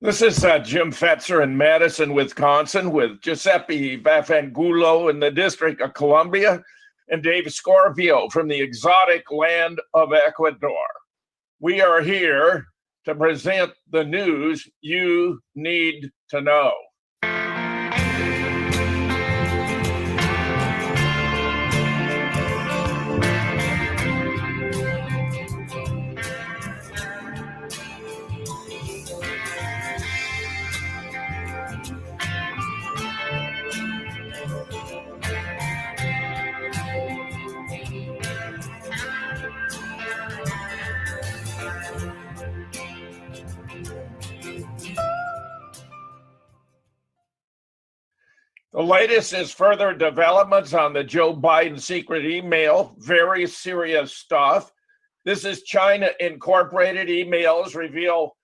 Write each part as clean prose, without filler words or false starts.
This is Jim Fetzer in Madison, Wisconsin, with Giuseppe Vaffangulo in the District of Columbia and Dave Scorpio from the exotic land of Ecuador. We are here to present the news you need to know. The latest is further developments on the Joe Biden secret email. Very serious stuff. This is China Incorporated. Emails reveal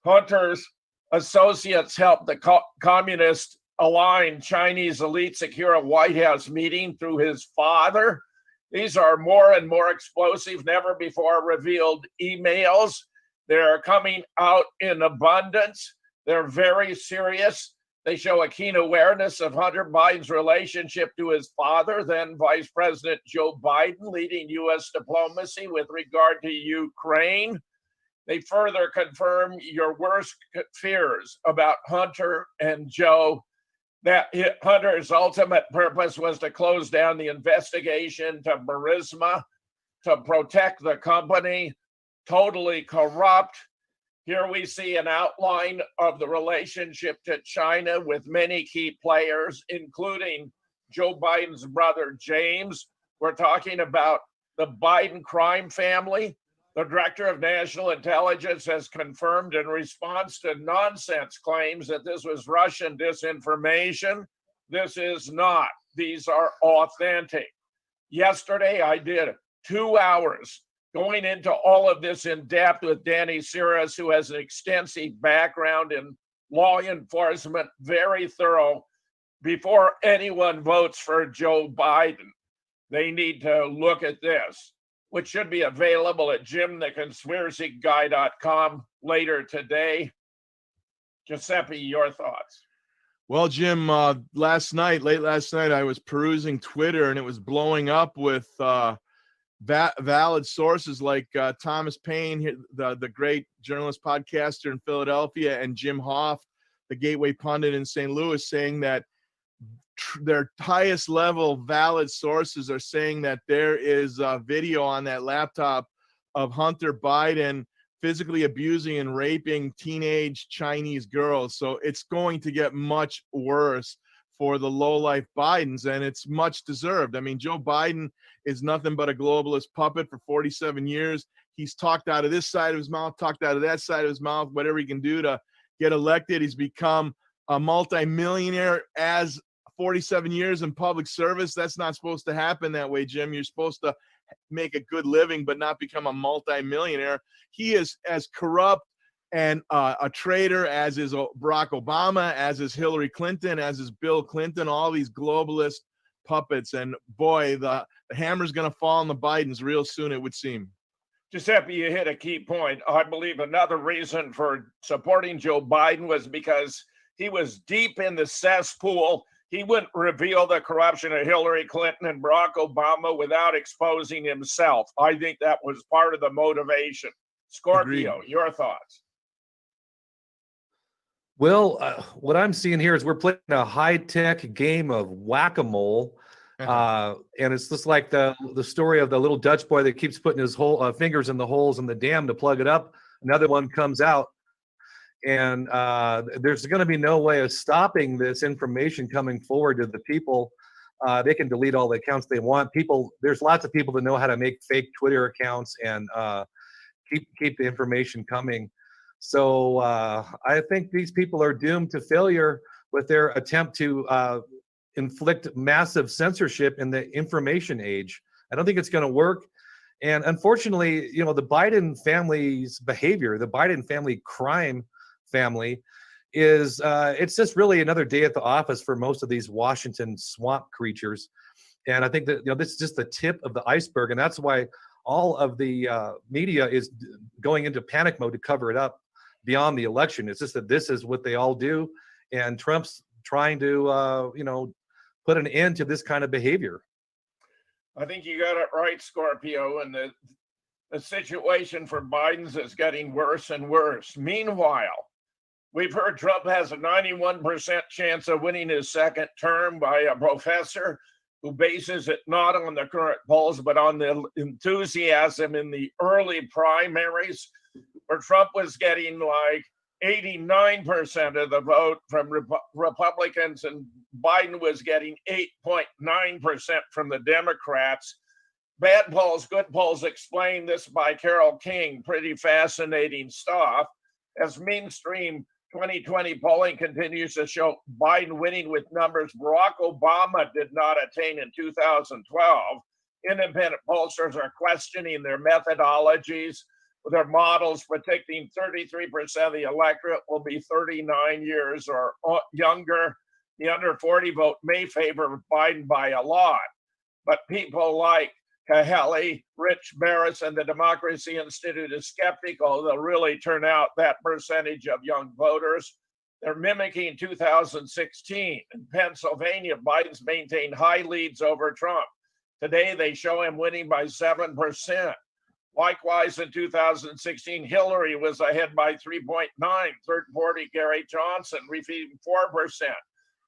Hunter's associates helped the communist aligned Chinese elite secure a White House meeting through his father. These are more and more explosive, never before revealed emails. They're coming out in abundance. They're very serious. They show a keen awareness of Hunter Biden's relationship to his father, then Vice President Joe Biden, leading U.S. diplomacy with regard to Ukraine. They further confirm your worst fears about Hunter and Joe, that Hunter's ultimate purpose was to close down the investigation to Burisma, to protect the company, totally corrupt. Here we see an outline of the relationship to China with many key players, including Joe Biden's brother, James. We're talking about the Biden crime family. The director of national intelligence has confirmed in response to nonsense claims that this was Russian disinformation. This is not. These are authentic. Yesterday, I did 2 hours going into all of this in depth with Danny Siras, who has an extensive background in law enforcement, very thorough. Before anyone votes for Joe Biden, they need to look at this, which should be available at jimtheconspiracyguy.com later today. Giuseppe, your thoughts? Well, Jim, late last night, I was perusing Twitter and it was blowing up with valid sources like Thomas Paine, the great journalist podcaster in Philadelphia, and Jim Hoff, the Gateway pundit in St. Louis, saying that their highest level valid sources are saying that there is a video on that laptop of Hunter Biden physically abusing and raping teenage Chinese girls. So it's going to get much worse for the lowlife Bidens, and it's much deserved. I mean, Joe Biden is nothing but a globalist puppet for 47 years. He's talked out of this side of his mouth, talked out of that side of his mouth, whatever he can do to get elected. He's become a multimillionaire as 47 years in public service. That's not supposed to happen that way, Jim. You're supposed to make a good living, but not become a multimillionaire. He is as corrupt and a traitor as is Barack Obama, as is Hillary Clinton, as is Bill Clinton, all these globalist puppets. And boy, the hammer's going to fall on the Bidens real soon, it would seem. Giuseppe, you hit a key point. I believe another reason for supporting Joe Biden was because he was deep in the cesspool. He wouldn't reveal the corruption of Hillary Clinton and Barack Obama without exposing himself. I think that was part of the motivation. Scorpio, Agreed. Your thoughts? Well, what I'm seeing here is we're playing a high-tech game of whack-a-mole, and it's just like the story of the little Dutch boy that keeps putting his fingers in the holes in the dam to plug it up. Another one comes out, and there's going to be no way of stopping this information coming forward to the people. They can delete all the accounts they want. There's lots of people that know how to make fake Twitter accounts and keep the information coming. So I think these people are doomed to failure with their attempt to inflict massive censorship in the information age. I don't think it's going to work. And unfortunately, the Biden family's behavior, the Biden family crime family, is it's just really another day at the office for most of these Washington swamp creatures. And I think that this is just the tip of the iceberg, and that's why all of the media is going into panic mode to cover it up. beyond the election. It's just that this is what they all do, and Trump's trying to, put an end to this kind of behavior. I think you got it right, Scorpio, and the situation for Biden's is getting worse and worse. Meanwhile, we've heard Trump has a 91% chance of winning his second term by a professor who bases it not on the current polls, but on the enthusiasm in the early primaries, where Trump was getting like 89% of the vote from Republicans, and Biden was getting 8.9% from the Democrats. Bad polls, good polls, explain this by Carol King. Pretty fascinating stuff. As mainstream 2020 polling continues to show Biden winning with numbers Barack Obama did not attain in 2012, independent pollsters are questioning their methodologies, their models predicting 33% of the electorate will be 39 years or younger. The under 40 vote may favor Biden by a lot, but people like Cahaly, Rich Barris, and the Democracy Institute is skeptical they'll really turn out that percentage of young voters. They're mimicking 2016. In Pennsylvania, Biden's maintained high leads over Trump. Today, they show him winning by 7%. Likewise, in 2016, Hillary was ahead by 3.9. Third party Gary Johnson receiving 4%.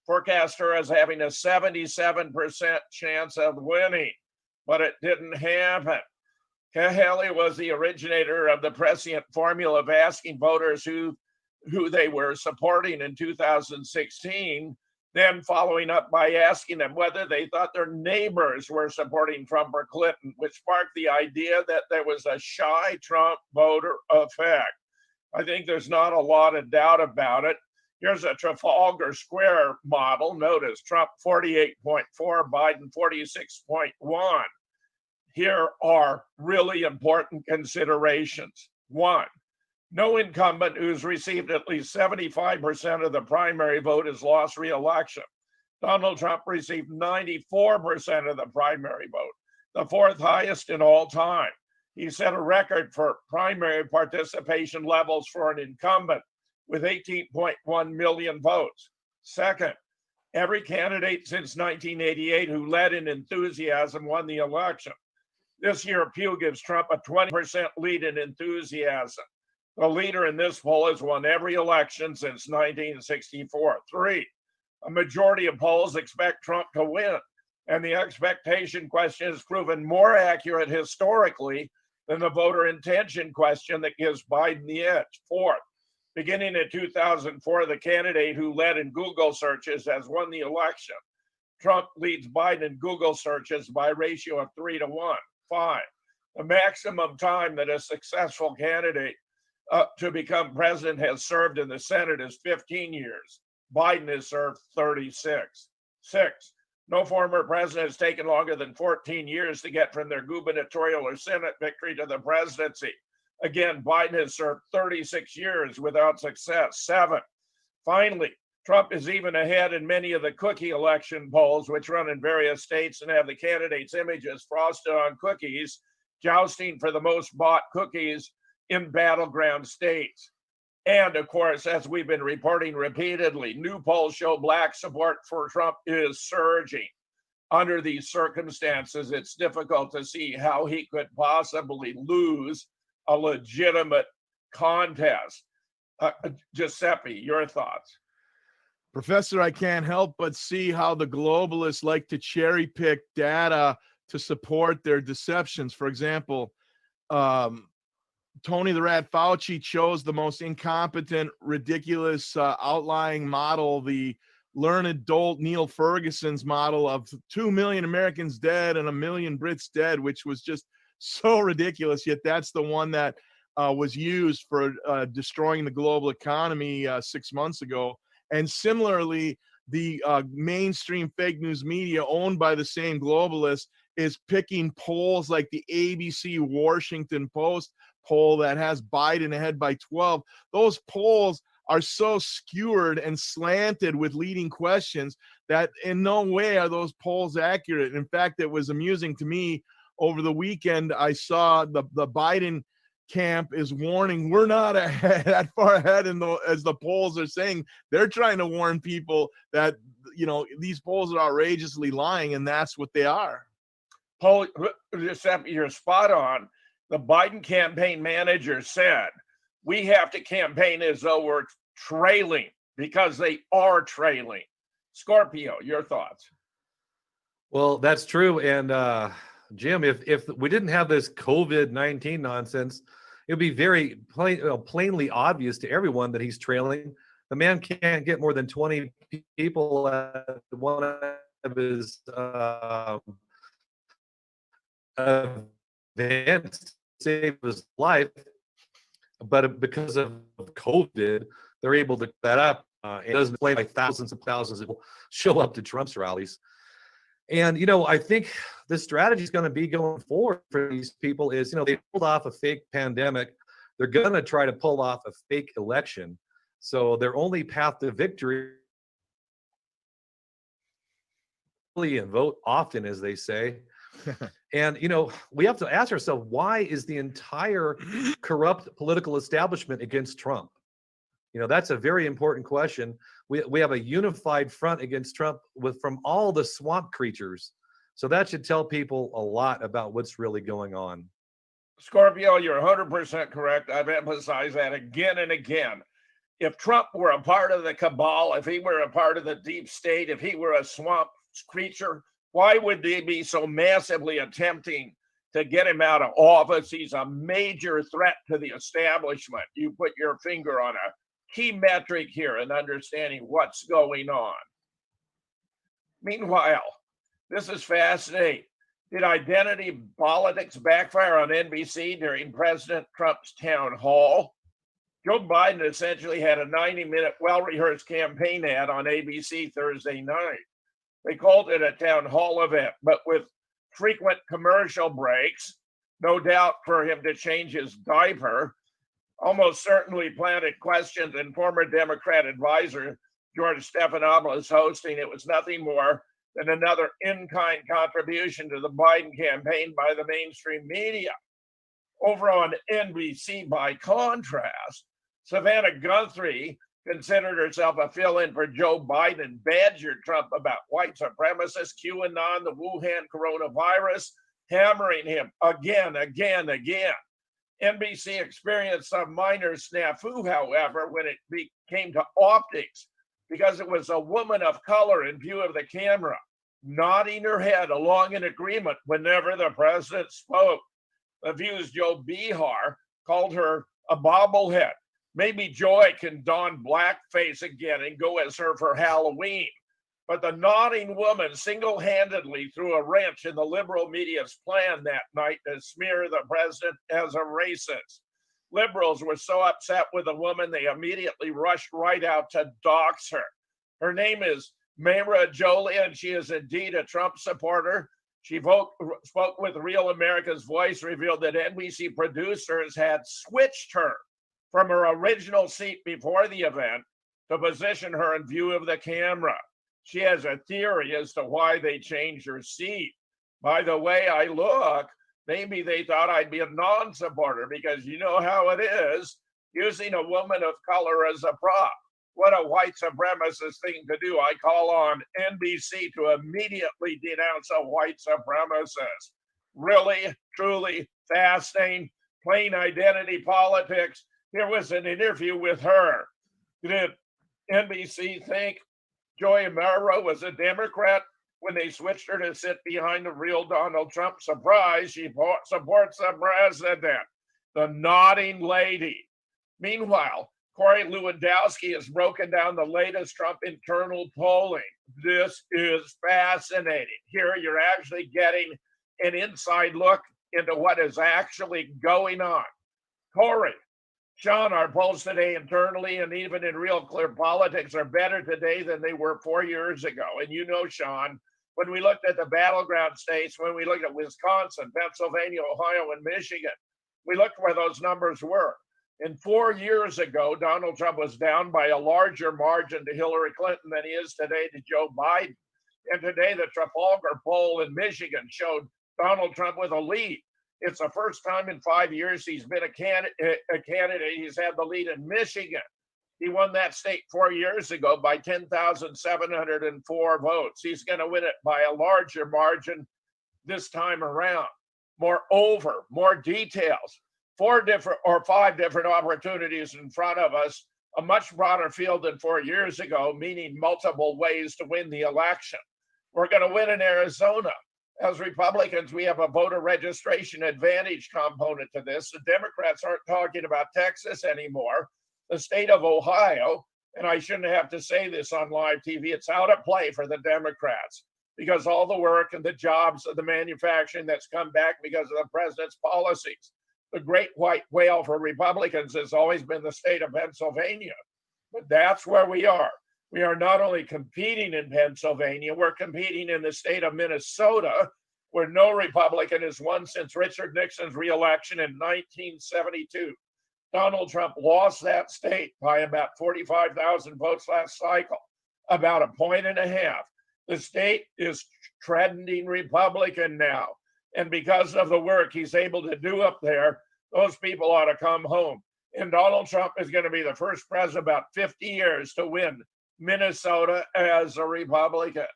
Forecast her as having a 77% chance of winning, but it didn't happen. Cahaly was the originator of the prescient formula of asking voters who they were supporting in 2016, then following up by asking them whether they thought their neighbors were supporting Trump or Clinton, which sparked the idea that there was a shy Trump voter effect. I think there's not a lot of doubt about it. Here's a Trafalgar Square model. Notice Trump 48.4, Biden 46.1. Here are really important considerations. One, no incumbent who's received at least 75% of the primary vote has lost re-election. Donald Trump received 94% of the primary vote, the fourth highest in all time. He set a record for primary participation levels for an incumbent with 18.1 million votes. Second, every candidate since 1988 who led in enthusiasm won the election. This year, Pew gives Trump a 20% lead in enthusiasm. The leader in this poll has won every election since 1964. Three, a majority of polls expect Trump to win, and the expectation question has proven more accurate historically than the voter intention question that gives Biden the edge. Fourth, beginning in 2004, the candidate who led in Google searches has won the election. Trump leads Biden in Google searches by a ratio of 3-1. Five, the maximum time that a successful candidate to become president has served in the Senate is 15 years. Biden has served 36. Six, no former president has taken longer than 14 years to get from their gubernatorial or Senate victory to the presidency. Again, Biden has served 36 years without success. Seven, finally, Trump is even ahead in many of the cookie election polls, which run in various states and have the candidates' images frosted on cookies, jousting for the most bought cookies in battleground states. And of course, as we've been reporting repeatedly, new polls show Black support for Trump is surging. Under these circumstances, it's difficult to see how he could possibly lose a legitimate contest. Giuseppe, your thoughts? Professor, I can't help but see how the globalists like to cherry pick data to support their deceptions. For example, Tony the Rat Fauci chose the most incompetent, ridiculous, outlying model, the learned dolt Neil Ferguson's model of 2 million Americans dead and 1 million Brits dead, which was just so ridiculous. Yet that's the one that was used for destroying the global economy 6 months ago. And similarly, the mainstream fake news media owned by the same globalists is picking polls like the ABC Washington Post poll that has Biden ahead by 12. Those polls are so skewered and slanted with leading questions that in no way are those polls accurate. In fact, it was amusing to me over the weekend. I saw the Biden camp is warning we're not ahead, that far ahead as the polls are saying. They're trying to warn people that, these polls are outrageously lying, and that's what they are. Paul, Giuseppe, you're spot on. The Biden campaign manager said, we have to campaign as though we're trailing, because they are trailing. Scorpio, your thoughts? Well, that's true. And Jim, if we didn't have this COVID-19 nonsense, it'd be very plainly obvious to everyone that he's trailing. The man can't get more than 20 people at one of his events to save his life, but because of COVID, they're able to that up. It doesn't play like thousands and thousands that will show up to Trump's rallies. And, I think the strategy is going to be going forward for these people is, they pulled off a fake pandemic. They're going to try to pull off a fake election. So their only path to victory, and vote often, as they say. And, we have to ask ourselves, why is the entire corrupt political establishment against Trump? That's a very important question. We have a unified front against Trump from all the swamp creatures. So that should tell people a lot about what's really going on. Scorpio, you're 100% correct. I've emphasized that again and again. If Trump were a part of the cabal, if he were a part of the deep state, if he were a swamp creature, why would they be so massively attempting to get him out of office? He's a major threat to the establishment. You put your finger on a key metric here in understanding what's going on. Meanwhile, this is fascinating. Did identity politics backfire on NBC during President Trump's town hall? Joe Biden essentially had a 90-minute well-rehearsed campaign ad on ABC Thursday night. They called it a town hall event, but with frequent commercial breaks, no doubt for him to change his diaper, almost certainly planted questions, and former Democrat advisor George Stephanopoulos hosting. It was nothing more than another in-kind contribution to the Biden campaign by the mainstream media. Over on NBC, by contrast, Savannah Guthrie considered herself a fill-in for Joe Biden and badgered Trump about white supremacists, QAnon, the Wuhan coronavirus, hammering him again. NBC experienced some minor snafu, however, when it came to optics, because it was a woman of color in view of the camera, nodding her head along in agreement whenever the president spoke. The View's Joe Behar called her a bobblehead. Maybe Joy can don blackface again and go as her for Halloween. But the nodding woman single-handedly threw a wrench in the liberal media's plan that night to smear the president as a racist. Liberals were so upset with the woman, they immediately rushed right out to dox her. Her name is Mayra Jolie, and she is indeed a Trump supporter. She spoke with Real America's Voice, revealed that NBC producers had switched her from her original seat before the event to position her in view of the camera. She has a theory as to why they changed her seat. By the way I look, maybe they thought I'd be a non-supporter, because you know how it is, using a woman of color as a prop. What a white supremacist thing to do. I call on NBC to immediately denounce a white supremacist. Really, truly fascinating, plain identity politics. Here was an interview with her. Did NBC think Joy Mara was a Democrat when they switched her to sit behind the real Donald Trump? Surprise, she supports the president, the nodding lady. Meanwhile, Corey Lewandowski has broken down the latest Trump internal polling. This is fascinating. Here you're actually getting an inside look into what is actually going on. Corey, Sean, our polls today internally and even in Real Clear Politics are better today than they were 4 years ago. And you know, Sean, when we looked at the battleground states, when we looked at Wisconsin, Pennsylvania, Ohio, and Michigan, we looked where those numbers were. And 4 years ago, Donald Trump was down by a larger margin to Hillary Clinton than he is today to Joe Biden. And today, the Trafalgar poll in Michigan showed Donald Trump with a lead. It's the first time in 5 years he's been a candidate. He's had the lead in Michigan. He won that state 4 years ago by 10,704 votes. He's going to win it by a larger margin this time around. Moreover, more details, 5 different opportunities in front of us, a much broader field than 4 years ago, meaning multiple ways to win the election. We're going to win in Arizona. As Republicans, we have a voter registration advantage component to this. The Democrats aren't talking about Texas anymore. The state of Ohio, and I shouldn't have to say this on live TV, it's out of play for the Democrats because all the work and the jobs of the manufacturing that's come back because of the president's policies. The great white whale for Republicans has always been the state of Pennsylvania, but that's where we are. We are not only competing in Pennsylvania, we're competing in the state of Minnesota, where no Republican has won since Richard Nixon's reelection in 1972. Donald Trump lost that state by about 45,000 votes last cycle, about a point and a half. The state is trending Republican now. And because of the work he's able to do up there, those people ought to come home. And Donald Trump is going to be the first president about 50 years to win Minnesota as a Republican.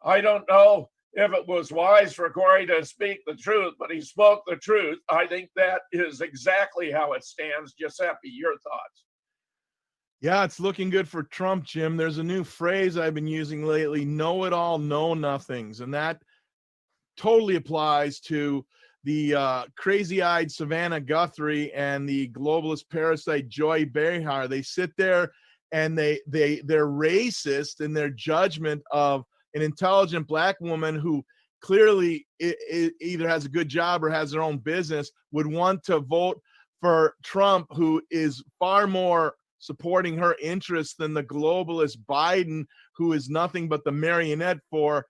I don't know if it was wise for Corey to speak the truth, but he spoke the truth. I think that is exactly how it stands. Giuseppe, your thoughts? Yeah, it's looking good for Trump, Jim. There's a new phrase I've been using lately, know-it-all, know-nothings. And that totally applies to the crazy-eyed Savannah Guthrie and the globalist parasite Joy Behar. They sit there and they're racist in their judgment of an intelligent Black woman who clearly either has a good job or has their own business, would want to vote for Trump, who is far more supporting her interests than the globalist Biden, who is nothing but the marionette for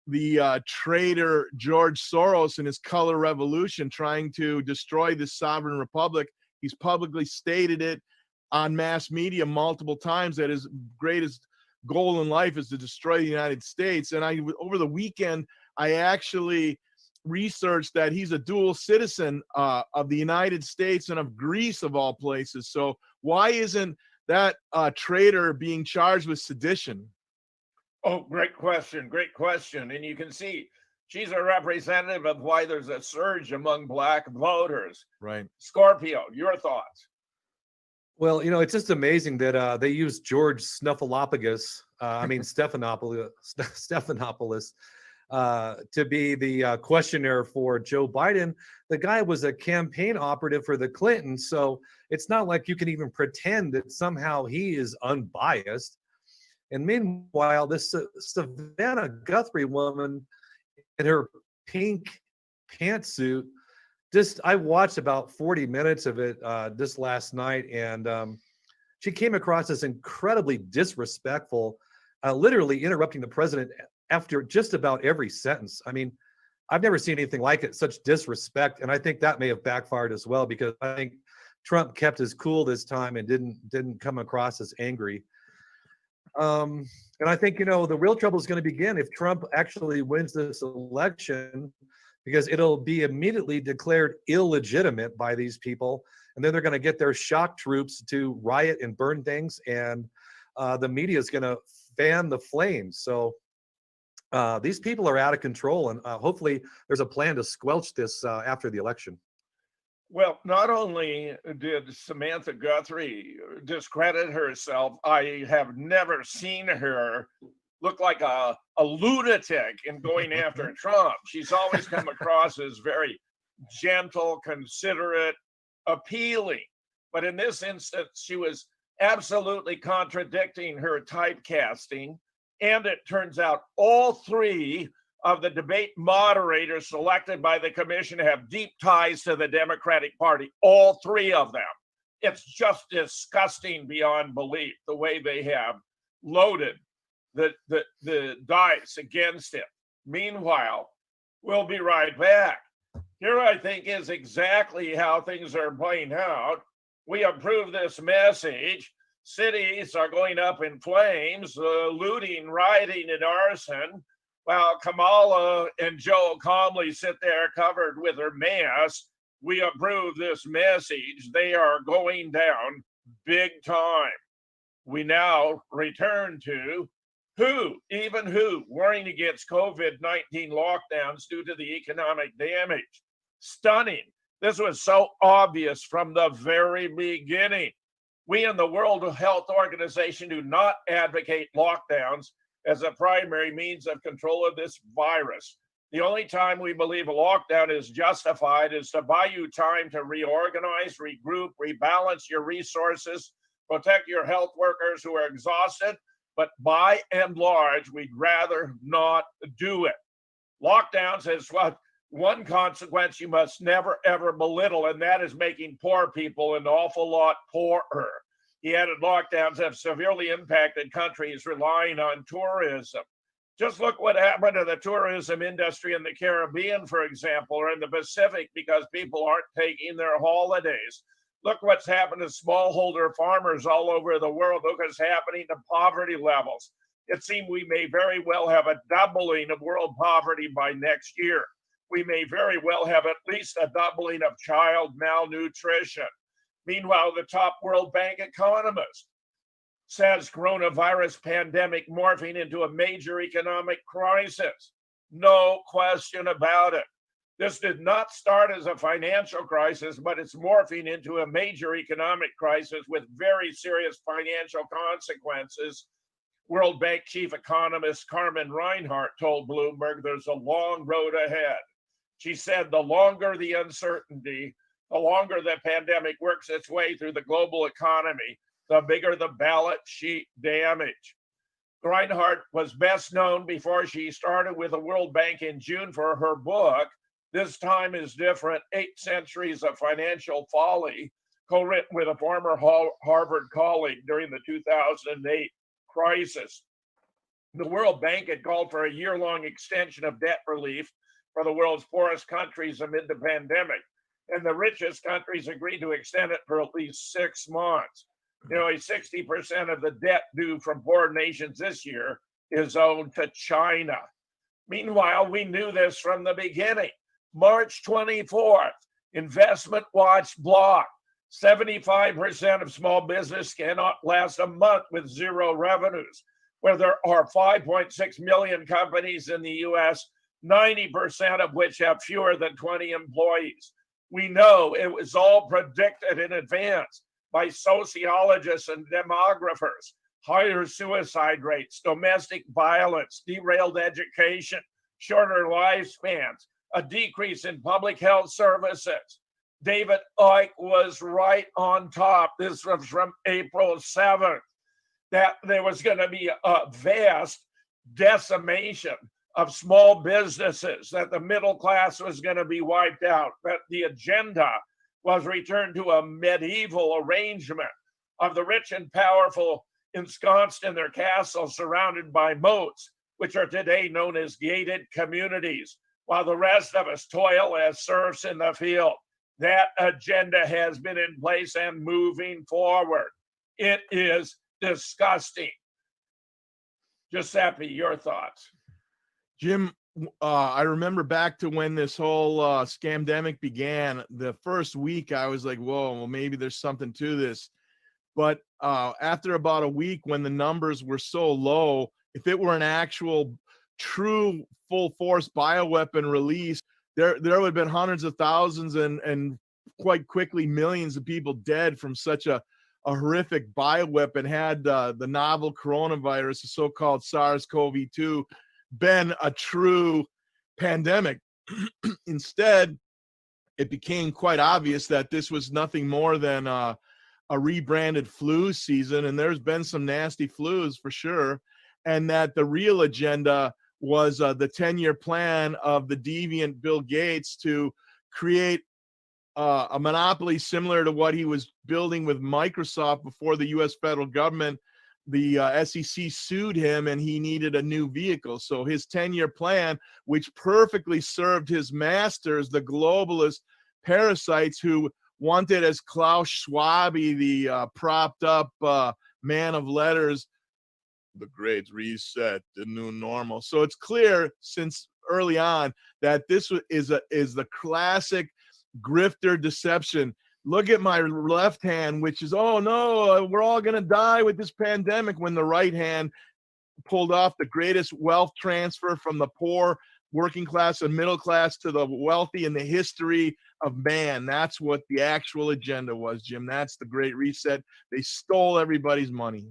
the traitor George Soros and his color revolution, trying to destroy this sovereign republic. He's publicly stated it on mass media multiple times that his greatest goal in life is to destroy the United States. And over the weekend, I actually researched that he's a dual citizen of the United States and of Greece, of all places. So why isn't that traitor being charged with sedition? Oh, great question. Great question. And you can see she's a representative of why there's a surge among Black voters. Right. Scorpio, your thoughts? Well, it's just amazing that they used George Stephanopoulos to be the questioner for Joe Biden. The guy was a campaign operative for the Clintons, so it's not like you can even pretend that somehow he is unbiased. And meanwhile, this Savannah Guthrie woman in her pink pantsuit, I watched about 40 minutes of it just last night, and she came across as incredibly disrespectful, literally interrupting the president after just about every sentence. I mean, I've never seen anything like it, such disrespect, and I think that may have backfired as well, because I think Trump kept his cool this time and didn't come across as angry. And I think, the real trouble is going to begin if Trump actually wins this election, because it'll be immediately declared illegitimate by these people. And then they're going to get their shock troops to riot and burn things. And the media is going to fan the flames. So these people are out of control. And hopefully there's a plan to squelch this after the election. Well, not only did Samantha Guthrie discredit herself, I have never seen her look like a lunatic in going after Trump. She's always come across as very gentle, considerate, appealing. But in this instance, she was absolutely contradicting her typecasting. And it turns out all three of the debate moderators selected by the commission have deep ties to the Democratic Party, all three of them. It's just disgusting beyond belief the way they have loaded the dice against it. Meanwhile, we'll be right back. Here, I think, is exactly how things are playing out. We approve this message. Cities are going up in flames, looting, rioting, and arson. While Kamala and Joe calmly sit there covered with her mask, we approve this message. They are going down big time. We now return to even who, warning against COVID-19 lockdowns due to the economic damage. Stunning. This was so obvious from the very beginning. We in the World Health Organization do not advocate lockdowns as a primary means of control of this virus. The only time we believe a lockdown is justified is to buy you time to reorganize, regroup, rebalance your resources, protect your health workers who are exhausted. But by and large, we'd rather not do it. Lockdowns has one consequence you must never, ever belittle, and that is making poor people an awful lot poorer. He added lockdowns have severely impacted countries relying on tourism. Just look what happened to the tourism industry in the Caribbean, for example, or in the Pacific, because people aren't taking their holidays. Look what's happened to smallholder farmers all over the world. Look what's happening to poverty levels. It seems we may very well have a doubling of world poverty by next year. We may very well have at least a doubling of child malnutrition. Meanwhile, the top World Bank economist says coronavirus pandemic morphing into a major economic crisis. No question about it. This did not start as a financial crisis, but it's morphing into a major economic crisis with very serious financial consequences. World Bank chief economist Carmen Reinhart told Bloomberg there's a long road ahead. She said the longer the uncertainty, the longer the pandemic works its way through the global economy, the bigger the balance sheet damage. Reinhart was best known before she started with the World Bank in June for her book, This Time is Different, 8 Centuries of Financial Folly, co-written with a former Harvard colleague during the 2008 crisis. The World Bank had called for a year-long extension of debt relief for the world's poorest countries amid the pandemic, and the richest countries agreed to extend it for at least 6 months. Nearly 60% of the debt due from poor nations this year is owed to China. Meanwhile, we knew this from the beginning. March 24th, Investment Watch blocked. 75% of small business cannot last a month with zero revenues. Where there are 5.6 million companies in the US, 90% of which have fewer than 20 employees. We know it was all predicted in advance by sociologists and demographers. Higher suicide rates, domestic violence, derailed education, shorter lifespans, a decrease in public health services. David Icke was right on top. This was from April 7th, that there was going to be a vast decimation of small businesses, that the middle class was going to be wiped out, that the agenda was returned to a medieval arrangement of the rich and powerful ensconced in their castles surrounded by moats, which are today known as gated communities, while the rest of us toil as serfs in the field. That agenda has been in place and moving forward. It is disgusting. Giuseppe, your thoughts? Jim, I remember back to when this whole scamdemic began. The first week, I was like, whoa, well, maybe there's something to this. But after about a week, when the numbers were so low, if it were an actual true full force bioweapon release, there would have been hundreds of thousands and quite quickly millions of people dead from such a horrific bioweapon. Had the novel coronavirus, the so-called SARS-CoV-2, been a true pandemic. Instead, it became quite obvious that this was nothing more than a rebranded flu season, and there's been some nasty flus for sure, and that the real agenda was the 10-year plan of the deviant Bill Gates to create a monopoly similar to what he was building with Microsoft before the U.S. federal government, the SEC, sued him, and he needed a new vehicle. So his 10-year plan, which perfectly served his masters, the globalist parasites who wanted, as Klaus Schwab, the propped up man of letters, the grades reset, the new normal. So it's clear since early on that this is the classic grifter deception. Look at my left hand, which is, oh no, we're all going to die with this pandemic, when the right hand pulled off the greatest wealth transfer from the poor, working class, and middle class to the wealthy in the history of man. That's what the actual agenda was, Jim. That's the Great Reset. They stole everybody's money.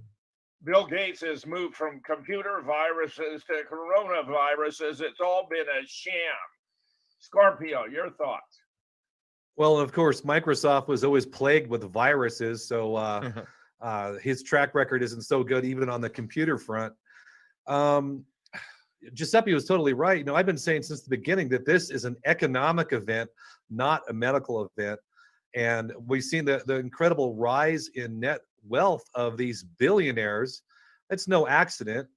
Bill Gates has moved from computer viruses to coronaviruses. It's all been a sham. Scorpio, your thoughts? Well, of course, Microsoft was always plagued with viruses, so his track record isn't so good even on the computer front. Giuseppe was totally right. I've been saying since the beginning that this is an economic event, not a medical event. And we've seen the incredible rise in net wealth of these billionaires. It's no accident.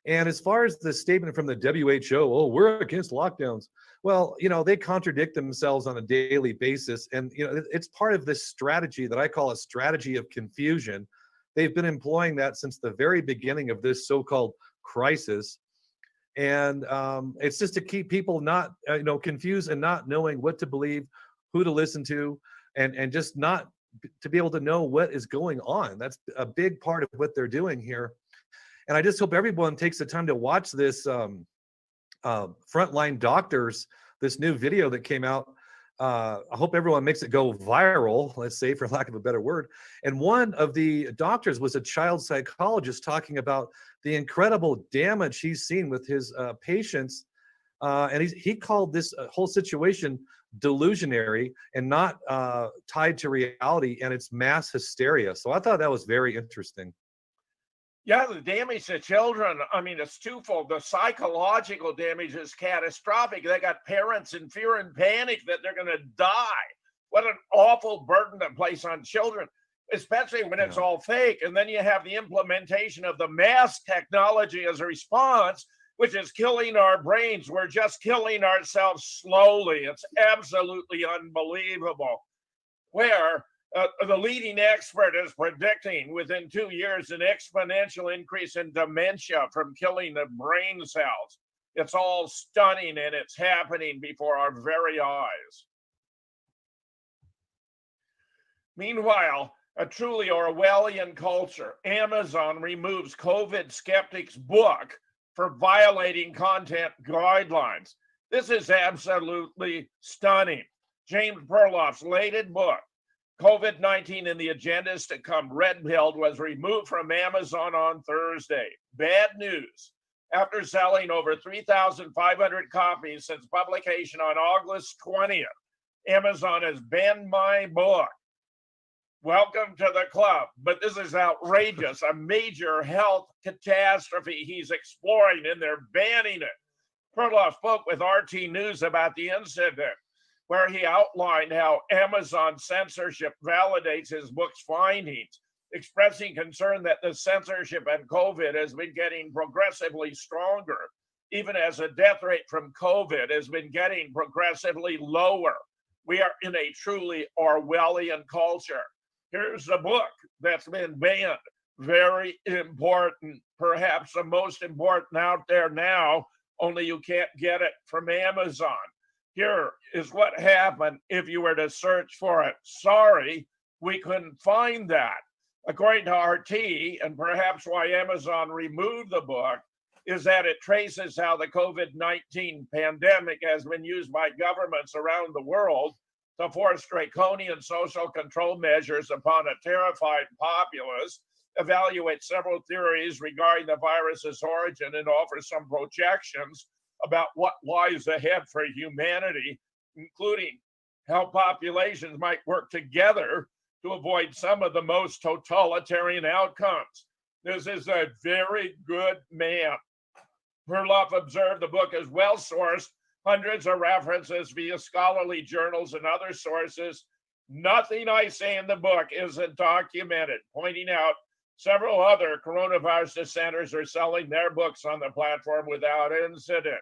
And as far as the statement from the WHO, oh, we're against lockdowns. Well, they contradict themselves on a daily basis. And, it's part of this strategy that I call a strategy of confusion. They've been employing that since the very beginning of this so-called crisis. And it's just to keep people not, confused and not knowing what to believe, who to listen to, and just not to be able to know what is going on. That's a big part of what they're doing here. And I just hope everyone takes the time to watch this Frontline Doctors, this new video that came out. I hope everyone makes it go viral, let's say, for lack of a better word. And one of the doctors was a child psychologist talking about the incredible damage he's seen with his patients. And he called this whole situation delusionary and not tied to reality, and it's mass hysteria. So I thought that was very interesting. Yeah, the damage to children, it's twofold. The psychological damage is catastrophic. They got parents in fear and panic that they're going to die. What an awful burden to place on children, especially when it's all fake. And then you have the implementation of the mass technology as a response, which is killing our brains. We're just killing ourselves slowly. It's absolutely unbelievable. Where the leading expert is predicting within 2 years an exponential increase in dementia from killing the brain cells. It's all stunning, and it's happening before our very eyes. Meanwhile, a truly Orwellian culture, Amazon removes COVID skeptics' book for violating content guidelines. This is absolutely stunning. James Perloff's latest book, COVID-19 and the Agendas to Come, red-pilled, was removed from Amazon on Thursday. Bad news. After selling over 3,500 copies since publication on August 20th, Amazon has banned my book. Welcome to the club. But this is outrageous, a major health catastrophe he's exploring, and they're banning it. Perloff spoke with RT News about the incident, where he outlined how Amazon censorship validates his book's findings, expressing concern that the censorship and COVID has been getting progressively stronger, even as the death rate from COVID has been getting progressively lower. We are in a truly Orwellian culture. Here's the book that's been banned. Very important, perhaps the most important out there now, only you can't get it from Amazon. Here is what happened if you were to search for it. Sorry, we couldn't find that. According to RT, and perhaps why Amazon removed the book, is that it traces how the COVID-19 pandemic has been used by governments around the world to force draconian social control measures upon a terrified populace, evaluate several theories regarding the virus's origin, and offer some projections about what lies ahead for humanity, including how populations might work together to avoid some of the most totalitarian outcomes. This is a very good man. Perloff observed the book is well-sourced, hundreds of references via scholarly journals and other sources. Nothing I say in the book isn't documented, pointing out several other coronavirus dissenters are selling their books on the platform without incident.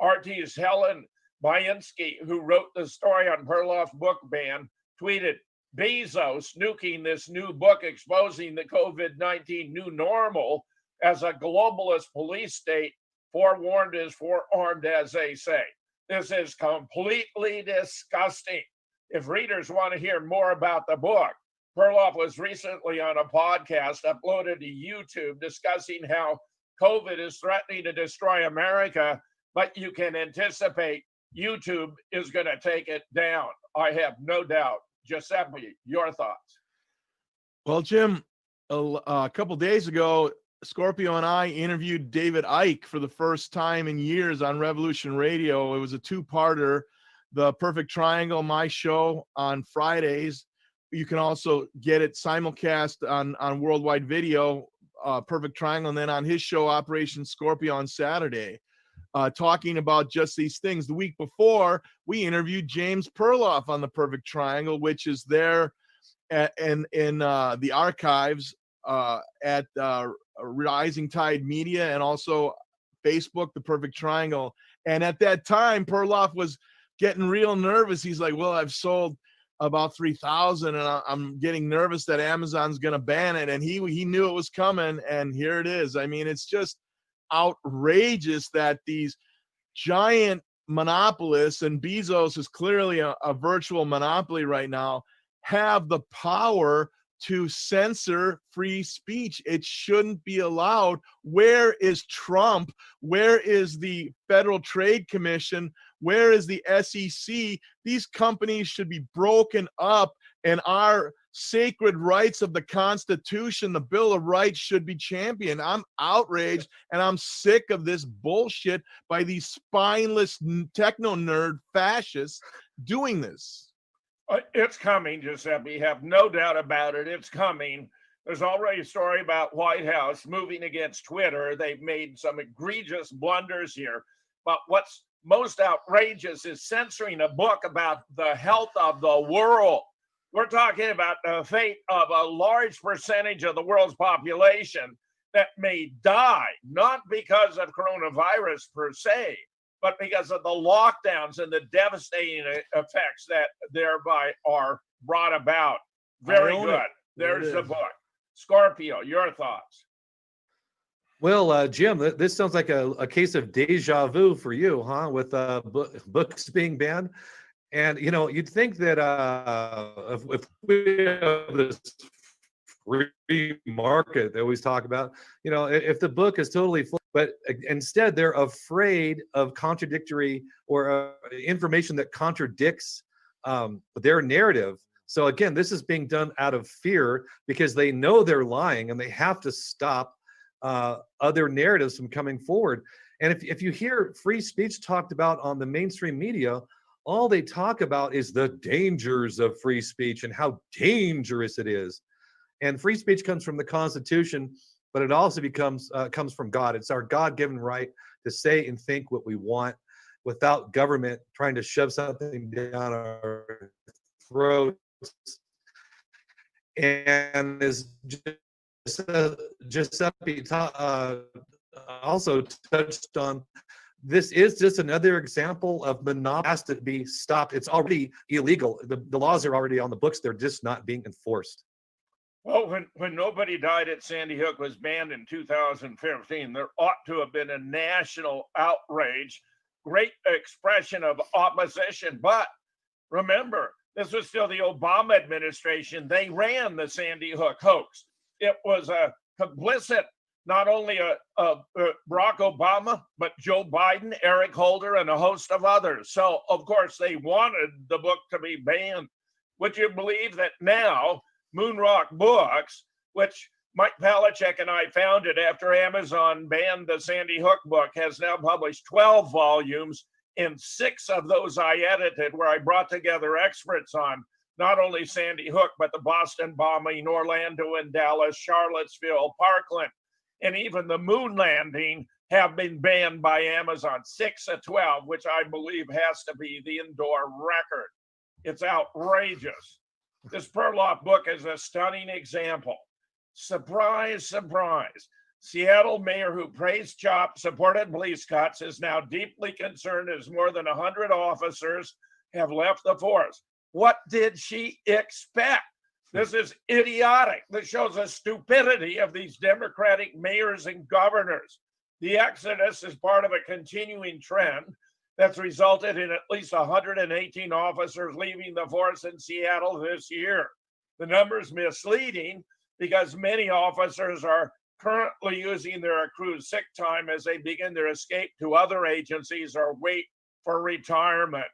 RT's Helen Bainski, who wrote the story on Perloff's book ban, tweeted, Bezos nuking this new book exposing the COVID-19 new normal as a globalist police state. Forewarned is forearmed, as they say. This is completely disgusting. If readers want to hear more about the book, Perloff was recently on a podcast uploaded to YouTube discussing how COVID is threatening to destroy America, but you can anticipate YouTube is going to take it down. I have no doubt. Giuseppe, your thoughts? Well, Jim, a couple days ago, Scorpio and I interviewed David Icke for the first time in years on Revolution Radio. It was a two-parter, The Perfect Triangle, my show on Fridays. You can also get it simulcast on Worldwide Video, Perfect Triangle, and then on his show, Operation Scorpio, on Saturday, talking about just these things. The week before, we interviewed James Perloff on The Perfect Triangle, which is there in the archives at Rising Tide Media and also Facebook, The Perfect Triangle. And at that time, Perloff was getting real nervous. He's like, well, I've sold about 3,000 and I'm getting nervous that Amazon's going to ban it. And he knew it was coming, and here it is. I mean, it's just outrageous that these giant monopolists, and Bezos is clearly a virtual monopoly right now, have the power to censor free speech. It shouldn't be allowed. Where is Trump? Where is the Federal Trade Commission? Where is the SEC? These companies should be broken up, and our sacred rights of the Constitution, the Bill of Rights, should be championed. I'm outraged, and I'm sick of this bullshit by these spineless techno nerd fascists doing this. It's coming, Giuseppe. Have no doubt about it. It's coming. There's already a story about White House moving against Twitter. They've made some egregious blunders here. But what's most outrageous is censoring a book about the health of the world. We're talking about the fate of a large percentage of the world's population that may die, not because of coronavirus per se, but because of the lockdowns and the devastating effects that thereby are brought about. Very good. There's the book. Scorpio, your thoughts? Well, Jim, this sounds like a case of deja vu for you, huh? With books being banned. And, you know, you'd think that if we have this free market that we talk about, you know, if the book is totally full, but instead they're afraid of contradictory or information that contradicts their narrative. So again, this is being done out of fear because they know they're lying and they have to stop other narratives from coming forward. And if you hear free speech talked about on the mainstream media, all they talk about is the dangers of free speech and how dangerous it is. And free speech comes from the Constitution, but it also comes from God. It's our God-given right to say and think what we want without government trying to shove something down our throats. And as Giuseppe also touched on, this is just another example of monopoly has to be stopped. It's already illegal. The laws are already on the books. They're just not being enforced. Well, when Nobody Died at Sandy Hook was banned in 2015, there ought to have been a national outrage, great expression of opposition. But remember, this was still the Obama administration. They ran the Sandy Hook hoax. It was a complicit, not only Barack Obama, but Joe Biden, Eric Holder, and a host of others. So, of course, they wanted the book to be banned. Would you believe that now Moonrock Books, which Mike Palachek and I founded after Amazon banned the Sandy Hook book, has now published 12 volumes. In 6 of those I edited, where I brought together experts on not only Sandy Hook, but the Boston bombing, Orlando and Dallas, Charlottesville, Parkland, and even the moon landing have been banned by Amazon. 6 of 12, which I believe has to be the indoor record. It's outrageous. This Perloff book is a stunning example. Surprise, surprise. Seattle mayor who praised CHOP, supported police cuts, is now deeply concerned as more than 100 officers have left the force. What did she expect? This is idiotic. This shows the stupidity of these Democratic mayors and governors. The exodus is part of a continuing trend that's resulted in at least 118 officers leaving the force in Seattle this year. The number's misleading because many officers are currently using their accrued sick time as they begin their escape to other agencies or wait for retirement.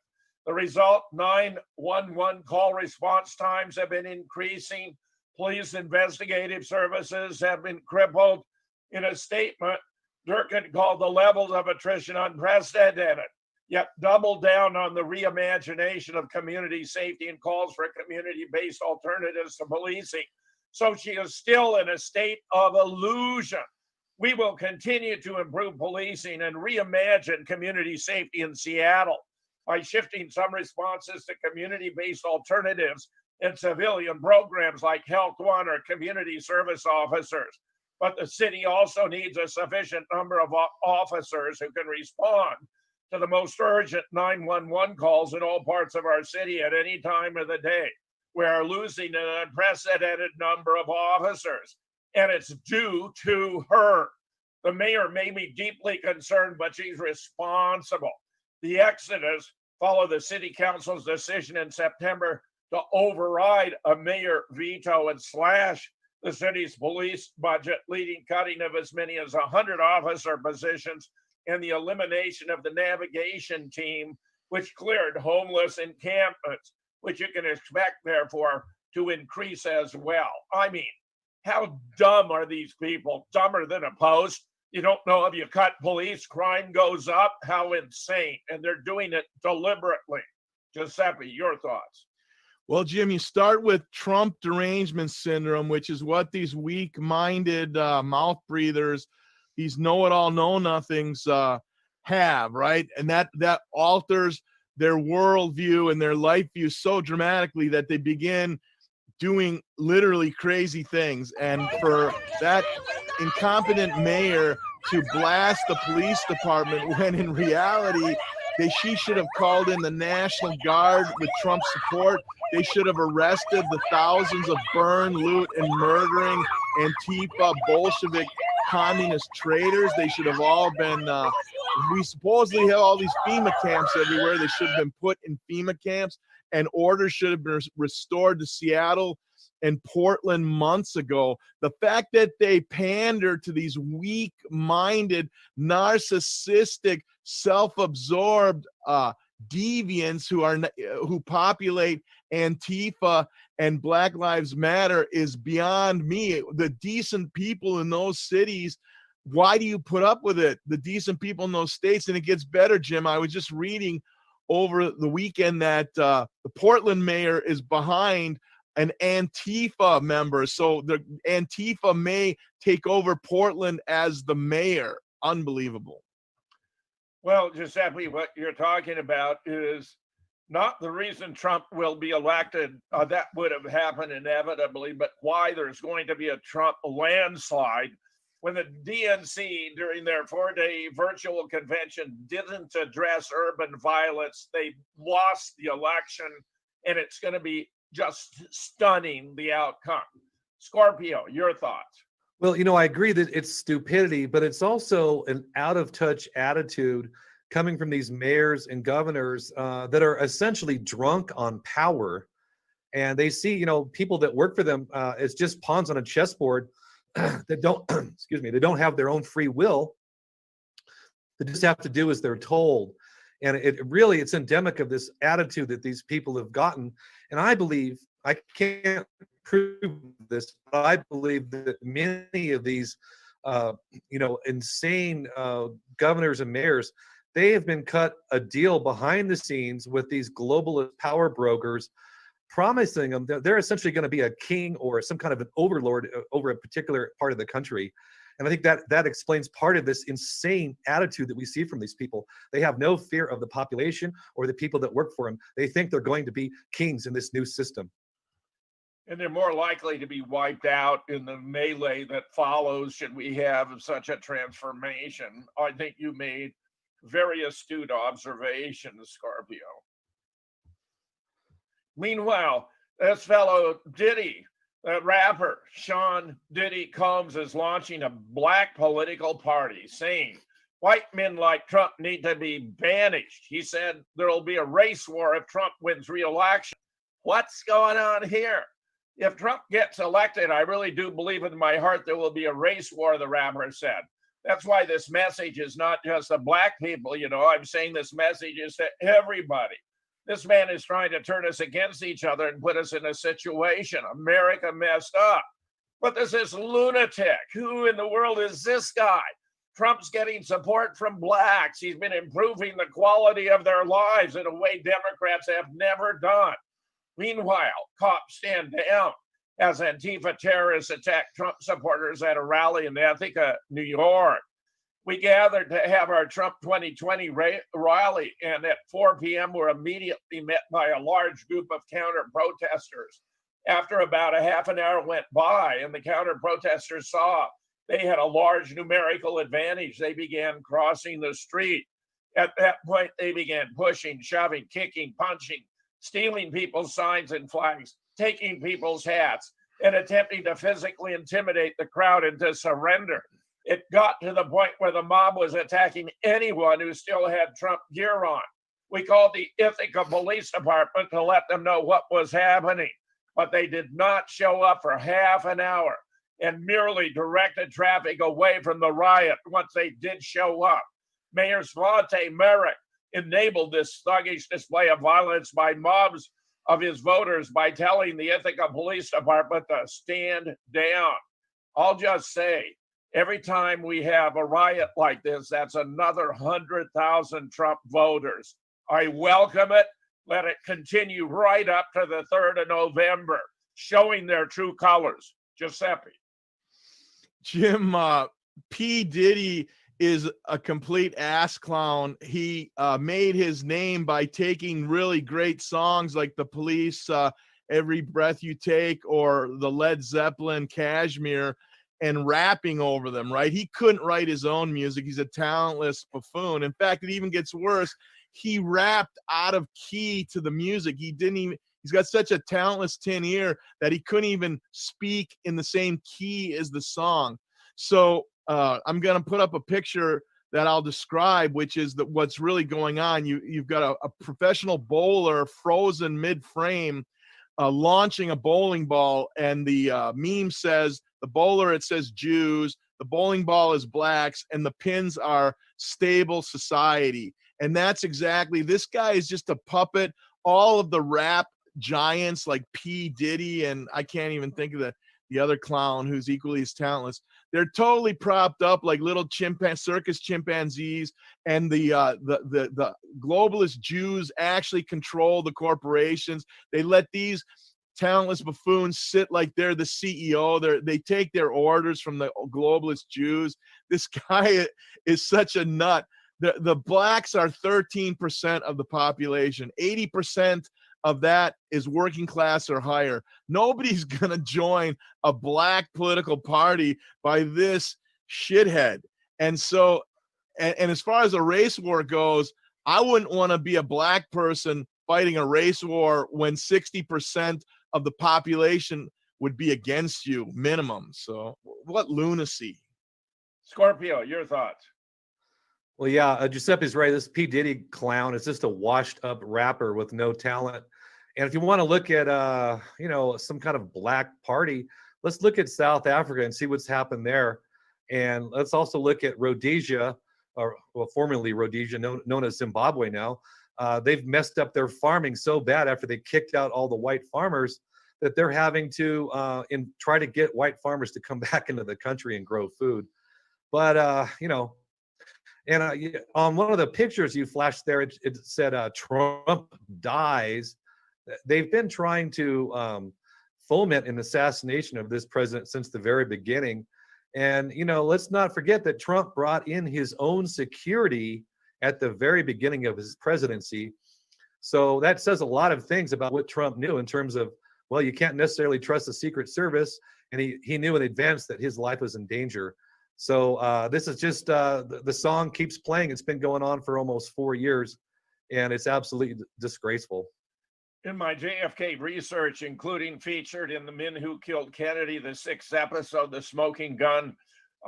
The result, 911 call response times have been increasing. Police investigative services have been crippled. In a statement, Durkin called the levels of attrition unprecedented, yet doubled down on the reimagination of community safety and calls for community-based alternatives to policing. So she is still in a state of illusion. We will continue to improve policing and reimagine community safety in Seattle by shifting some responses to community-based alternatives and civilian programs like Health One or community service officers. But the city also needs a sufficient number of officers who can respond to the most urgent 911 calls in all parts of our city at any time of the day. We are losing an unprecedented number of officers, and it's due to her. The mayor may be deeply concerned, but she's responsible. The exodus followed the city council's decision in September to override a mayor veto and slash the city's police budget, leading cutting of as many as 100 officer positions and the elimination of the navigation team, which cleared homeless encampments, which you can expect, therefore, to increase as well. I mean, how dumb are these people? Dumber than a post. You don't know if you cut police, crime goes up. How insane. And they're doing it deliberately. Giuseppe, your thoughts? Well, Jim, you start with Trump derangement syndrome, which is what these weak-minded mouth breathers, these know-it-all, know-nothings have, right? And that alters their worldview and their life view so dramatically that they begin doing literally crazy things. And for that incompetent mayor to blast the police department when in reality she should have called in the National Guard with Trump's support. They should have arrested the thousands of burn, loot, and murdering Antifa, Bolshevik, communist traitors. They should have all been, we supposedly have all these FEMA camps everywhere. They should have been put in FEMA camps, and order should have been restored to Seattle and Portland months ago. The fact that they pander to these weak-minded, narcissistic, self-absorbed deviants who populate Antifa and Black Lives Matter is beyond me. The decent people in those cities, why do you put up with it? The decent people in those states, and it gets better, Jim. I was just reading over the weekend that the Portland mayor is behind an Antifa member. So the Antifa may take over Portland as the mayor. Unbelievable. Well, Giuseppe, what you're talking about is not the reason Trump will be elected. That would have happened inevitably, but why there's going to be a Trump landslide when the DNC during their 4-day virtual convention didn't address urban violence. They lost the election, and it's going to be just stunning, the outcome. Scorpio, your thoughts? Well, I agree that it's stupidity, but it's also an out-of-touch attitude coming from these mayors and governors that are essentially drunk on power. And they see, people that work for them as just pawns on a chessboard that don't, they don't have their own free will. They just have to do as they're told. And it's endemic of this attitude that these people have gotten. And I believe, I can't prove this, but I believe that many of these, insane governors and mayors, they have been cut a deal behind the scenes with these globalist power brokers, promising them that they're essentially going to be a king or some kind of an overlord over a particular part of the country. And I think that explains part of this insane attitude that we see from these people. They have no fear of the population or the people that work for them. They think they're going to be kings in this new system. And they're more likely to be wiped out in the melee that follows should we have such a transformation. I think you made very astute observations, Scorpio. Meanwhile, This fellow Diddy, the rapper Sean Diddy Combs, is launching a black political party saying white men like Trump need to be banished. He said there'll be a race war if Trump wins re-election. What's going on here? If Trump gets elected, I really do believe in my heart there will be a race war, the rapper said. That's why this message is not just the black people, I'm saying this message is to everybody. This man is trying to turn us against each other and put us in a situation. America messed up. But this is lunatic. Who in the world is this guy? Trump's getting support from blacks. He's been improving the quality of their lives in a way Democrats have never done. Meanwhile, cops stand down as Antifa terrorists attack Trump supporters at a rally in Ithaca, New York. We gathered to have our Trump 2020 rally, and at 4 p.m. were immediately met by a large group of counter-protesters. After about a half an hour went by and the counter-protesters saw they had a large numerical advantage, they began crossing the street. At that point, they began pushing, shoving, kicking, punching, stealing people's signs and flags, taking people's hats, and attempting to physically intimidate the crowd into surrender. It got to the point where the mob was attacking anyone who still had Trump gear on. We called the Ithaca Police Department to let them know what was happening, but they did not show up for half an hour and merely directed traffic away from the riot once they did show up. Mayor Svante Merrick enabled this thuggish display of violence by mobs of his voters by telling the Ithaca Police Department to stand down. I'll just say, every time we have a riot like this, that's another 100,000 Trump voters. I welcome it. Let it continue right up to the 3rd of November, showing their true colors. Giuseppe. Jim, P. Diddy is a complete ass clown. He made his name by taking really great songs like The Police, Every Breath You Take, or the Led Zeppelin Kashmir, and rapping over them, right? He couldn't write his own music. He's a talentless buffoon. In fact, it even gets worse. He rapped out of key to the music. He's got such a talentless tin ear that he couldn't even speak in the same key as the song. So I'm going to put up a picture that I'll describe, which is what's really going on. You've got a professional bowler frozen mid-frame launching a bowling ball, and the meme says, the bowler, it says Jews, the bowling ball is blacks, and the pins are stable society. And that's exactly, this guy is just a puppet. All of the rap giants like P. Diddy, and I can't even think of the other clown who's equally as talentless, they're totally propped up like little circus chimpanzees, and the globalist Jews actually control the corporations. They let these talentless buffoons sit like they're the CEO. They take their orders from the globalist Jews. This guy is such a nut. The blacks are 13% of the population. 80% of that is working class or higher. Nobody's going to join a black political party by this shithead. And so, and as far as a race war goes, I wouldn't want to be a black person fighting a race war when 60% of the population would be against you, minimum. So what lunacy. Scorpio, your thoughts? Well, yeah, Giuseppe's right. This P. Diddy clown is just a washed up rapper with no talent. And if you want to look at, some kind of black party, let's look at South Africa and see what's happened there. And let's also look at Rhodesia, formerly Rhodesia, known as Zimbabwe now. They've messed up their farming so bad after they kicked out all the white farmers that they're having to try to get white farmers to come back into the country and grow food. But, and on one of the pictures you flashed there, it said Trump dies. They've been trying to foment an assassination of this president since the very beginning. And, let's not forget that Trump brought in his own security at the very beginning of his presidency. So that says a lot of things about what Trump knew in terms of, well, you can't necessarily trust the Secret Service. And he knew in advance that his life was in danger. So this is just the song keeps playing. It's been going on for almost 4 years, and it's absolutely disgraceful. In my JFK research, including featured in The Men Who Killed Kennedy, the 6th episode, The Smoking Gun,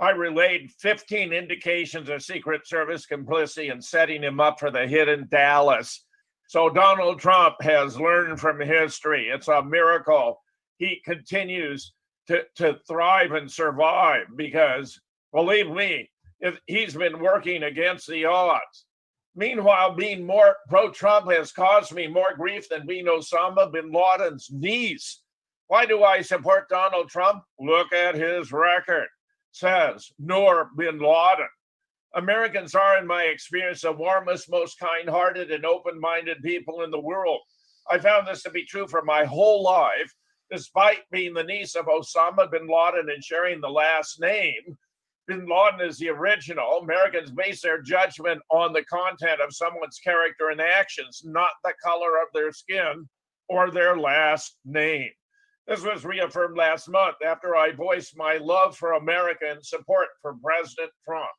I relayed 15 indications of Secret Service complicity in setting him up for the hit in Dallas. So Donald Trump has learned from history. It's a miracle he continues to thrive and survive because, believe me, he's been working against the odds. Meanwhile, being more pro-Trump has caused me more grief than being Osama bin Laden's niece. Why do I support Donald Trump? Look at his record, says Noor bin Laden. Americans are, in my experience, the warmest, most kind-hearted and open-minded people in the world. I found this to be true for my whole life, despite being the niece of Osama bin Laden and sharing the last name. Bin Laden is the original. Americans base their judgment on the content of someone's character and actions, not the color of their skin or their last name. This was reaffirmed last month after I voiced my love for America and support for President Trump.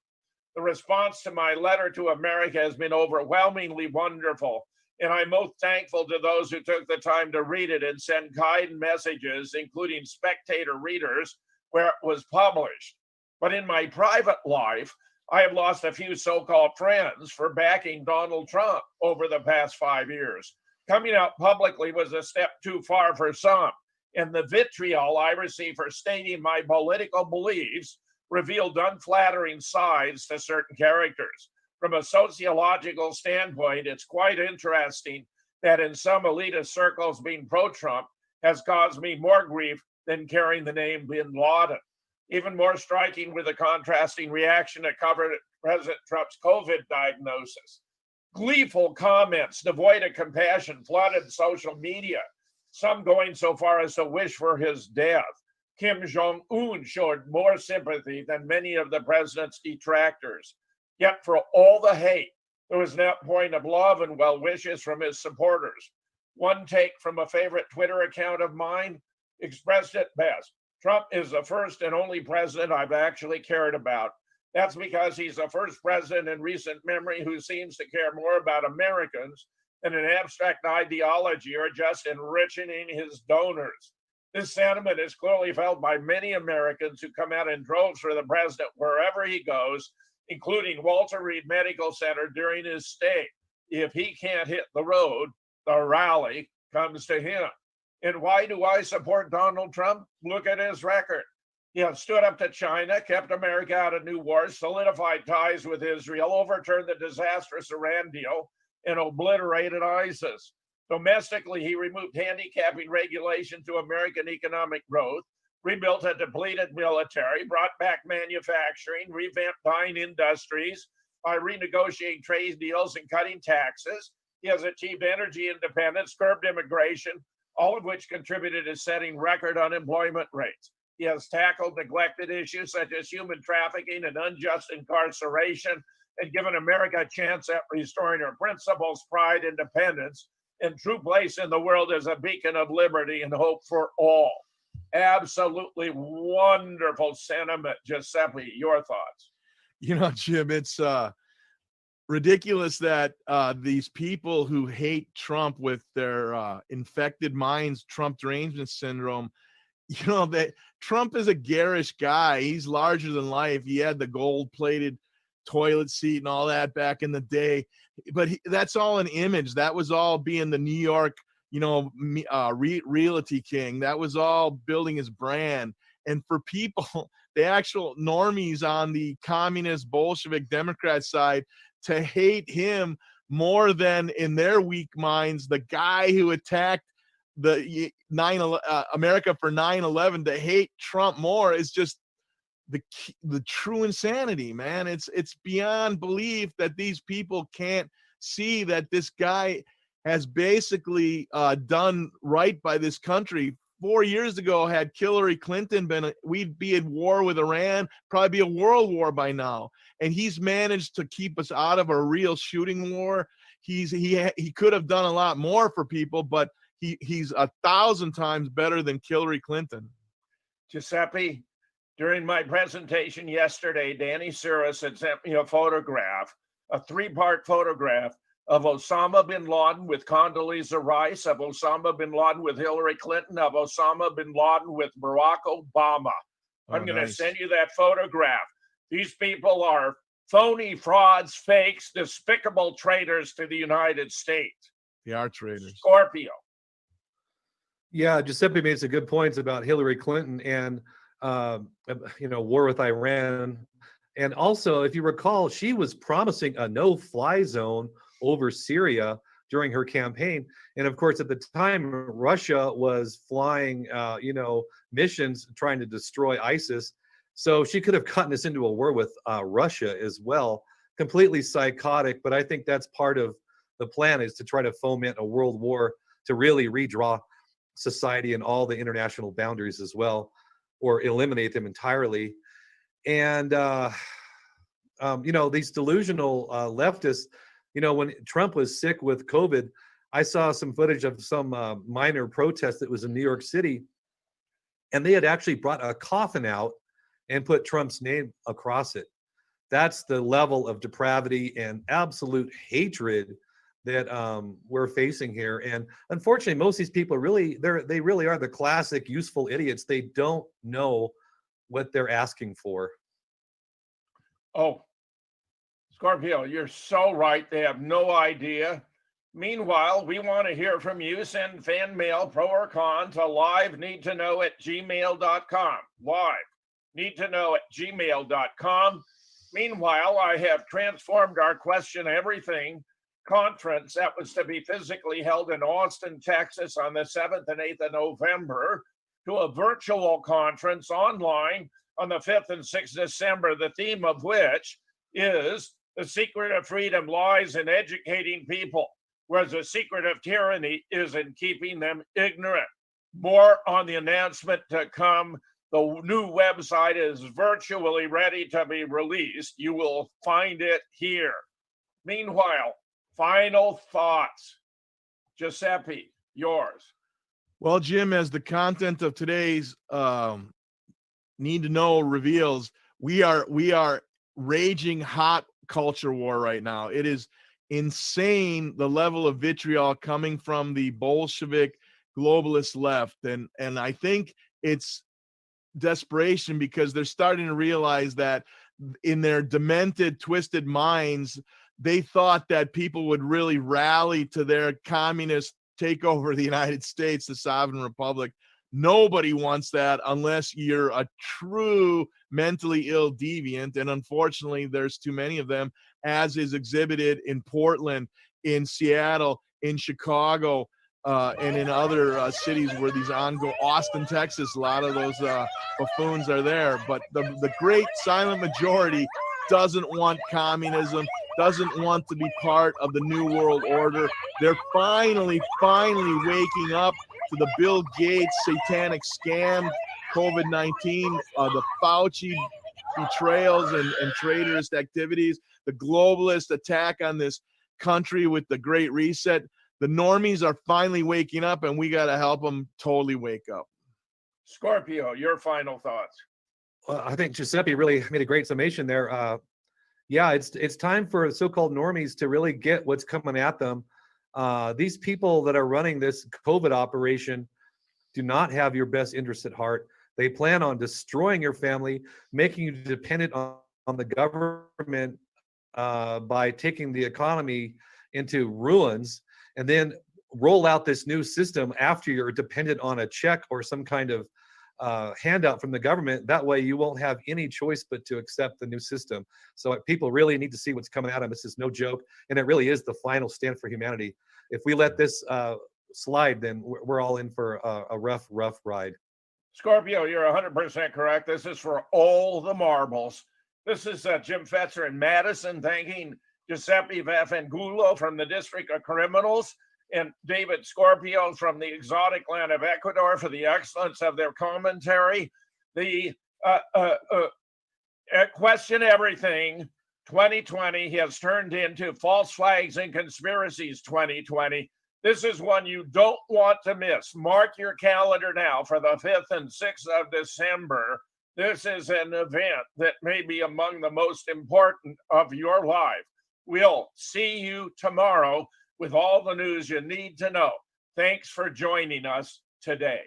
The response to my letter to America has been overwhelmingly wonderful, and I'm most thankful to those who took the time to read it and send kind messages, including spectator readers, where it was published. But in my private life, I have lost a few so-called friends for backing Donald Trump over the past 5 years. Coming out publicly was a step too far for some, and the vitriol I received for stating my political beliefs revealed unflattering sides to certain characters. From a sociological standpoint, it's quite interesting that in some elitist circles, being pro-Trump has caused me more grief than carrying the name bin Laden. Even more striking were the contrasting reaction that covered President Trump's COVID diagnosis. Gleeful comments devoid of compassion flooded social media, some going so far as to wish for his death. Kim Jong-un showed more sympathy than many of the president's detractors. Yet for all the hate, there was an outpouring of love and well wishes from his supporters. One take from a favorite Twitter account of mine expressed it best. Trump is the first and only president I've actually cared about. That's because he's the first president in recent memory who seems to care more about Americans than an abstract ideology or just enriching his donors. This sentiment is clearly felt by many Americans who come out in droves for the president wherever he goes, including Walter Reed Medical Center during his stay. If he can't hit the road, the rally comes to him. And why do I support Donald Trump? Look at his record. He has stood up to China, kept America out of new wars, solidified ties with Israel, overturned the disastrous Iran deal, and obliterated ISIS. Domestically, he removed handicapping regulation to American economic growth, rebuilt a depleted military, brought back manufacturing, revamped buying industries by renegotiating trade deals and cutting taxes. He has achieved energy independence, curbed immigration, all of which contributed to setting record unemployment rates. He has tackled neglected issues such as human trafficking and unjust incarceration and given America a chance at restoring her principles, pride, independence, and true place in the world as a beacon of liberty and hope for all. Absolutely wonderful sentiment. Giuseppe, your thoughts? You know, Jim, it's ridiculous that these people who hate Trump with their infected minds, Trump derangement syndrome, you know, that Trump is a garish guy. He's larger than life. He had the gold-plated toilet seat and all that back in the day, but that's all an image. That was all being the New York, you know, realty king. That was all building his brand. And for people, the actual normies on the communist Bolshevik Democrat side, to hate him more than, in their weak minds, the guy who attacked the America for 9/11, to hate Trump more is just the true insanity, man. It's beyond belief that these people can't see that this guy has basically done right by this country. 4 years ago, had Hillary Clinton been, we'd be at war with Iran, probably be a world war by now. And he's managed to keep us out of a real shooting war. He could have done a lot more for people, but he's 1,000 times better than Hillary Clinton. Giuseppe, during my presentation yesterday, Danny Suris had sent me a photograph, a 3-part photograph of Osama bin Laden with Condoleezza Rice, of Osama bin Laden with Hillary Clinton, of Osama bin Laden with Barack Obama. I'm going to send you that photograph. These people are phony frauds, fakes, despicable traitors to the United States. They are traitors. Scorpio. Yeah, Giuseppe made some good points about Hillary Clinton and war with Iran. And also, if you recall, she was promising a no-fly zone over Syria during her campaign. And of course, at the time, Russia was flying, missions trying to destroy ISIS. So she could have gotten us into a war with Russia as well. Completely psychotic, but I think that's part of the plan, is to try to foment a world war to really redraw society and all the international boundaries as well, or eliminate them entirely. And these delusional leftists, when Trump was sick with COVID, I saw some footage of some minor protest that was in New York City, and they had actually brought a coffin out and put Trump's name across it. That's the level of depravity and absolute hatred that we're facing here. And unfortunately, most of these people they really are the classic useful idiots. They don't know what they're asking for. Oh, Scorpio, you're so right. They have no idea. Meanwhile, we want to hear from you. Send fan mail, pro or con, to live-need-to-know@gmail.com. Live-need-to-know@gmail.com. Meanwhile, I have transformed our Question Everything conference that was to be physically held in Austin, Texas on the 7th and 8th of November to a virtual conference online on the 5th and 6th of December, the theme of which is the secret of freedom lies in educating people, whereas the secret of tyranny is in keeping them ignorant. More on the announcement to come. The new website is virtually ready to be released. You will find it here. Meanwhile, final thoughts. Giuseppe, yours. Well, Jim, as the content of today's Need to Know reveals, we are raging hot culture war right now. It is insane, the level of vitriol coming from the Bolshevik globalist left, and I think it's desperation because they're starting to realize that in their demented, twisted minds, they thought that people would really rally to their communist takeover of the United States, the sovereign republic. Nobody wants that unless you're a true mentally ill deviant. And unfortunately, there's too many of them, as is exhibited in Portland, in Seattle, in Chicago, and in other cities where these ongoing, Austin, Texas, a lot of those buffoons are there. But the great silent majority doesn't want communism, doesn't want to be part of the New World Order. They're finally waking up to the Bill Gates satanic scam, COVID-19, the Fauci betrayals and traitorous activities, the globalist attack on this country with the Great Reset. The normies are finally waking up, and we got to help them totally wake up. Scorpio, your final thoughts. Well, I think Giuseppe really made a great summation there. It's time for so-called normies to really get what's coming at them. These people that are running this COVID operation do not have your best interests at heart. They plan on destroying your family, making you dependent on the government by taking the economy into ruins, and then roll out this new system after you're dependent on a check or some kind of handout from the government. That way you won't have any choice but to accept the new system. So people really need to see what's coming at them. This is no joke, and it really is the final stand for humanity. If we let this slide, then we're all in for a rough ride. Scorpio, you're 100% correct. This is for all the marbles. This is Jim Fetzer in Madison, thanking Giuseppe Vaffangulo from the District of Criminals and David Scorpio from the exotic land of Ecuador for the excellence of their commentary. The Question Everything 2020 has turned into False Flags and Conspiracies 2020. This is one you don't want to miss. Mark your calendar now for the 5th and 6th of December. This is an event that may be among the most important of your life. We'll see you tomorrow with all the news you need to know. Thanks for joining us today.